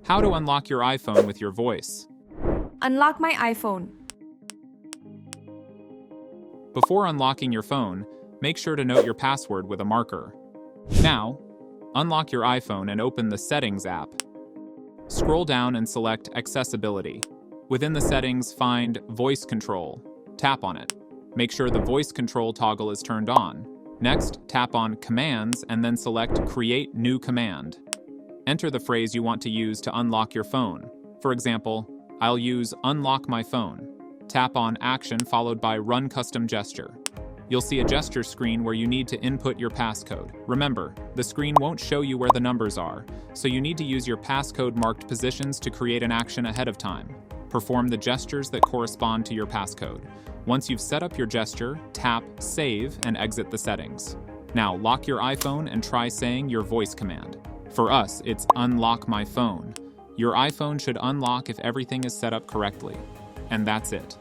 How to unlock your iPhone with your voice. Unlock my iPhone. Before unlocking your phone, make sure to note your password with a marker. Now, unlock your iPhone and open the Settings app. Scroll down and select Accessibility. Within the settings, find Voice Control. Tap on it. Make sure the voice control toggle is turned on. Next, tap on Commands and then select Create New Command. Enter the phrase you want to use to unlock your phone. For example, I'll use Unlock My Phone. Tap on Action followed by Run Custom Gesture. You'll see a gesture screen where you need to input your passcode. Remember, the screen won't show you where the numbers are, so you need to use your passcode marked positions to create an action ahead of time. Perform the gestures that correspond to your passcode. Once you've set up your gesture, tap Save and exit the settings. Now lock your iPhone and try saying your voice command. For us, it's Unlock My Phone. Your iPhone should unlock if everything is set up correctly. And that's it.